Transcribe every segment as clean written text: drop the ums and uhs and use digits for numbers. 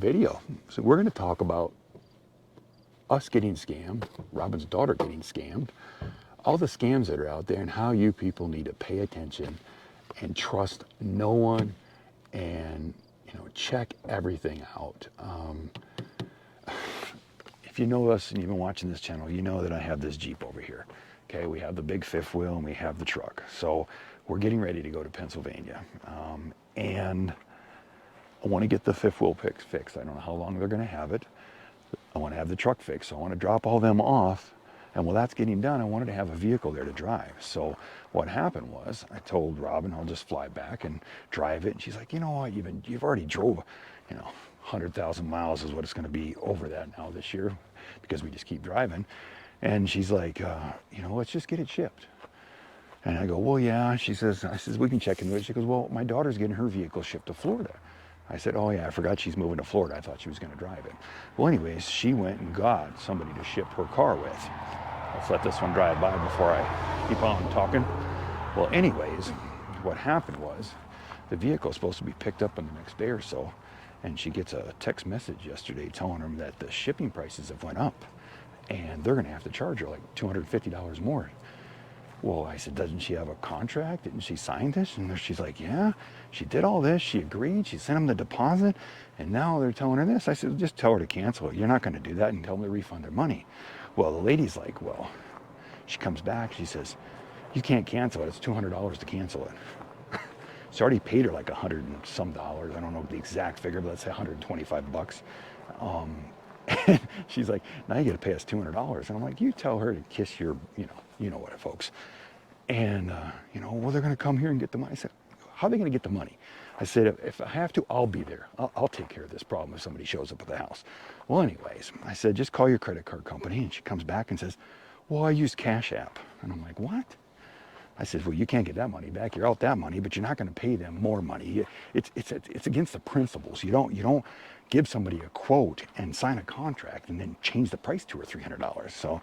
video. So we're going to talk about us getting scammed, Robin's daughter getting scammed, all the scams that are out there, and how you people need to pay attention and trust no one, and check everything out. If you know us and you've been watching this channel, you know that I have this Jeep over here. Okay, we have the big fifth wheel and we have the truck. So we're getting ready to go to Pennsylvania. And I want to get the fifth wheel fixed. I don't know how long they're going to have it. I want to have the truck fixed. So I want to drop all them off. And while that's getting done, I wanted to have a vehicle there to drive. So what happened was I told Robin, I'll just fly back and drive it. And she's like, you know what, you've already drove, 100,000 miles is what it's going to be over that now this year, because we just keep driving. And she's like, let's just get it shipped. And I go, well, yeah. I says, we can check into it. She goes, well, my daughter's getting her vehicle shipped to Florida. I said, oh yeah, I forgot she's moving to Florida. I thought she was going to drive it. Well, anyways, she went and got somebody to ship her car with. Let's let this one drive by before I keep on talking. Well, anyways, what happened was the vehicle is supposed to be picked up in the next day or so. And she gets a text message yesterday telling her that the shipping prices have went up and they're going to have to charge her like $250 more. Well, I said, doesn't she have a contract? Didn't she sign this? And she's like, yeah, she did all this. She agreed. She sent them the deposit. And now they're telling her this. I said, just tell her to cancel it. You're not going to do that, and tell them to refund their money. Well, the lady's like, well, she comes back. She says, you can't cancel it. It's $200 to cancel it. She already paid her like $100 and some dollars. I don't know the exact figure, but let's say $125. And she's like, now you got to pay us $200. And I'm like, you tell her to kiss your, you know what, folks. And, well, they're going to come here and get the money. I said, how are they going to get the money? I said, if I have to, I'll be there. I'll take care of this problem if somebody shows up at the house. Well, anyways, I said, just call your credit card company. And she comes back and says, well, I use Cash App. And I'm like, what? I said, well, you can't get that money back. You're out that money, but you're not going to pay them more money. It's against the principles. You don't give somebody a quote and sign a contract and then change the price to her $300. So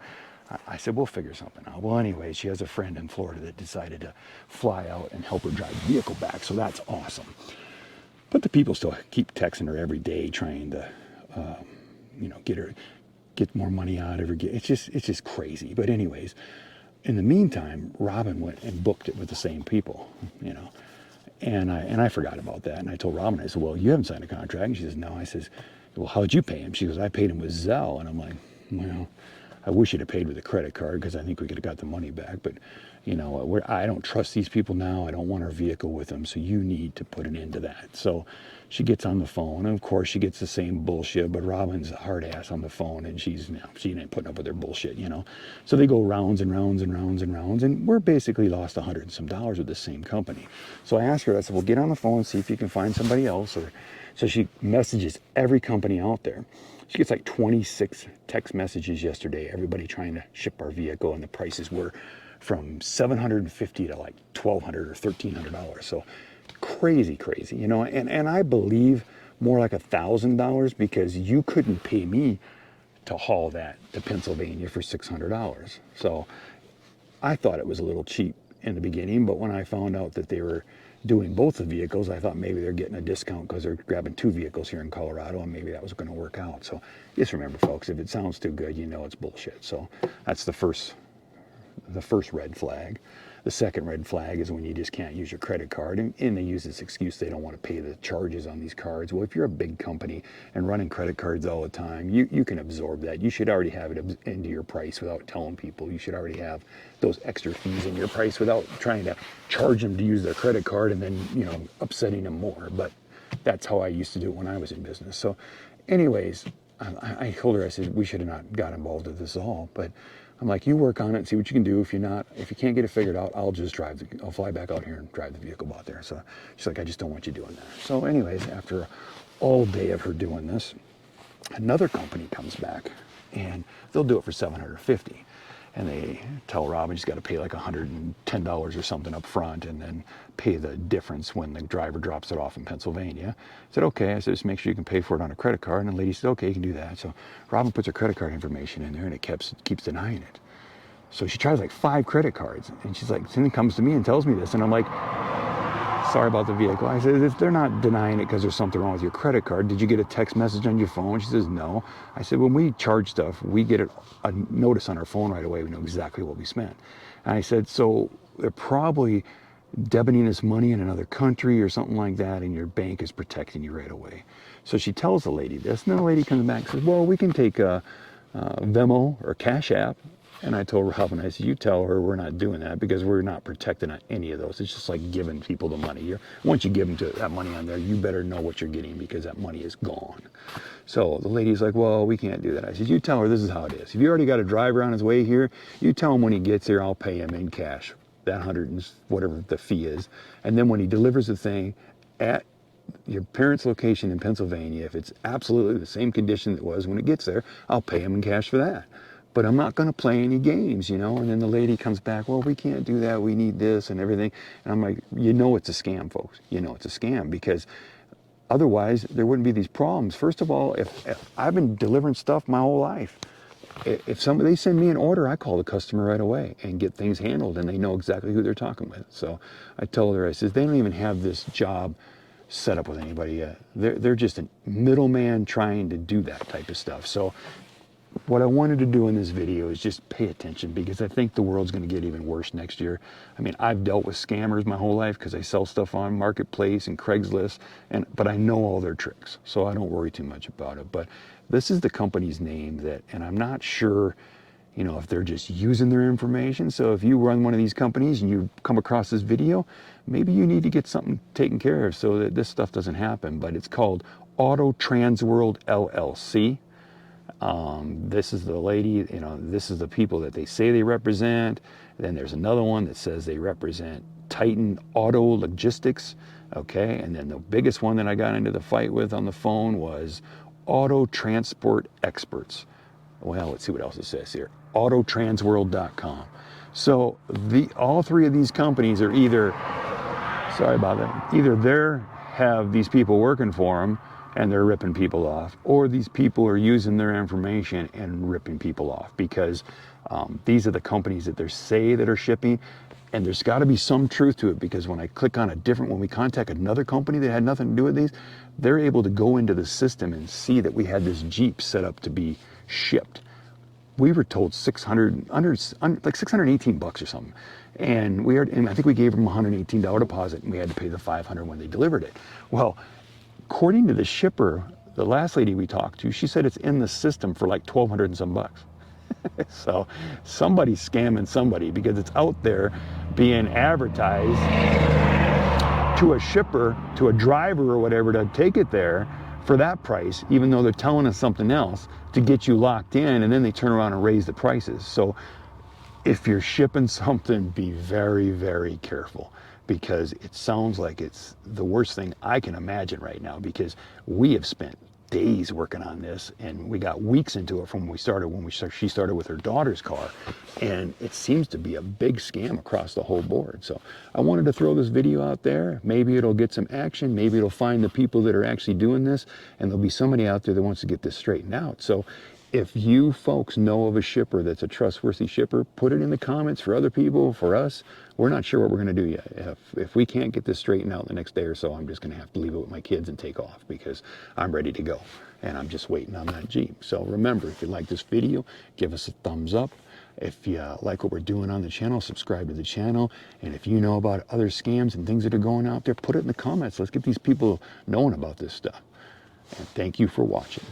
I said, we'll figure something out. Well, anyway, she has a friend in Florida that decided to fly out and help her drive the vehicle back. So that's awesome. But the people still keep texting her every day, trying to, get more money out of her. It's just crazy. But anyways, in the meantime, Robin went and booked it with the same people, and I forgot about that. And I told Robin, I said, well, you haven't signed a contract. And she says, no. I says, well, how'd you pay him? She goes, I paid him with Zelle. And I'm like, well, I wish you'd have paid with a credit card, because I think we could have got the money back. But, I don't trust these people now. I don't want our vehicle with them. So you need to put an end to that. So she gets on the phone. And of course, she gets the same bullshit. But Robin's a hard ass on the phone. And she ain't putting up with their bullshit, So they go rounds and rounds and rounds and rounds. And we're basically lost $100 and some with the same company. So I asked her, I said, well, get on the phone and see if you can find somebody else. So she messages every company out there. She gets like 26 text messages yesterday, everybody trying to ship our vehicle, and the prices were from $750 to like $1,200 or $1,300. So crazy, and I believe more like $1,000, because you couldn't pay me to haul that to Pennsylvania for $600. So I thought it was a little cheap in the beginning, but when I found out that they were doing both the vehicles, I thought maybe they're getting a discount because they're grabbing two vehicles here in Colorado, and maybe that was going to work out. So just remember, folks, if it sounds too good, it's bullshit. So that's the first red flag. The second red flag is when you just can't use your credit card, and they use this excuse they don't want to pay the charges on these cards. Well, if you're a big company and running credit cards all the time, you can absorb that. You should already have it into your price without telling people. You should already have those extra fees in your price without trying to charge them to use their credit card and then, upsetting them more. But that's how I used to do it when I was in business. So anyways, I told her, I said, we should have not got involved with this all, but I'm like, you work on it and see what you can do. If you can't get it figured out, I'll fly back out here and drive the vehicle out there. So she's like, I just don't want you doing that. So anyways, after all day of her doing this, another company comes back and they'll do it for $750. And they tell Robin she's got to pay like $110 or something up front, and then pay the difference when the driver drops it off in Pennsylvania. I said, okay. I said, just make sure you can pay for it on a credit card. And the lady said, okay, you can do that. So Robin puts her credit card information in there, and it keeps denying it. So she tries like 5 credit cards, and she's like, then comes to me and tells me this, and I'm like, sorry about the vehicle. I said, if they're not denying it because there's something wrong with your credit card, did you get a text message on your phone? She says, no. I said, when we charge stuff, we get a notice on our phone right away. We know exactly what we spent. And I said, so they're probably debiting us money in another country or something like that, and your bank is protecting you right away. So she tells the lady this, and then the lady comes back and says, well, we can take Venmo or Cash App. And I told Robin, I said, you tell her we're not doing that because we're not protecting any of those. It's just like giving people the money. Once you give them that money on there, you better know what you're getting because that money is gone. So the lady's like, well, we can't do that. I said, you tell her this is how it is. If you already got a driver on his way here, you tell him when he gets here, I'll pay him in cash, that 100 and whatever the fee is. And then when he delivers the thing at your parents' location in Pennsylvania, if it's absolutely the same condition it was when it gets there, I'll pay him in cash for that. But I'm not going to play any games, you know. And then the lady comes back, well, we can't do that. We need this and everything. And I'm like, you know it's a scam, folks. You know it's a scam because otherwise there wouldn't be these problems. First of all, if I've been delivering stuff my whole life, if they send me an order, I call the customer right away and get things handled, and they know exactly who they're talking with. So I told her, I says, they don't even have this job set up with anybody yet. They're just a middleman trying to do that type of stuff. So what I wanted to do in this video is just pay attention because I think the world's going to get even worse next year. I mean, I've dealt with scammers my whole life because I sell stuff on Marketplace and Craigslist, but I know all their tricks, so I don't worry too much about it. But this is the company's name and I'm not sure, you know, if they're just using their information. So if you run one of these companies and you come across this video, maybe you need to get something taken care of so that this stuff doesn't happen. But it's called Auto Transworld LLC. This is the lady, you know, this is the people that they say they represent. Then there's another one that says they represent Titan Auto Logistics. Okay. And then the biggest one that I got into the fight with on the phone was Auto Transport Experts. Well, let's see what else it says here. Autotransworld.com. So all three of these companies are either, sorry about that, either they have these people working for them and they're ripping people off, or these people are using their information and ripping people off because these are the companies that they say that are shipping, and there's got to be some truth to it because when I click on when we contact another company that had nothing to do with these, they're able to go into the system and see that we had this Jeep set up to be shipped. We were told like 618 bucks or something. And I think we gave them a $118 deposit and we had to pay the $500 when they delivered it. Well, according to the shipper, the last lady we talked to, she said it's in the system for like 1,200 and some bucks. So somebody's scamming somebody because it's out there being advertised to a shipper, to a driver or whatever to take it there for that price, even though they're telling us something else to get you locked in, and then they turn around and raise the prices. So if you're shipping something, be very, very careful because it sounds like it's the worst thing I can imagine right now because we have spent days working on this and we got weeks into it from when she started with her daughter's car, and it seems to be a big scam across the whole board. So I wanted to throw this video out there. Maybe it'll get some action, maybe it'll find the people that are actually doing this, and there'll be somebody out there that wants to get this straightened out. So if you folks know of a shipper that's a trustworthy shipper, put it in the comments for other people, for us. We're not sure what we're going to do yet. If we can't get this straightened out the next day or so, I'm just going to have to leave it with my kids and take off because I'm ready to go. And I'm just waiting on that Jeep. So remember, if you like this video, give us a thumbs up. If you like what we're doing on the channel, subscribe to the channel. And if you know about other scams and things that are going out there, put it in the comments. Let's get these people knowing about this stuff. And thank you for watching.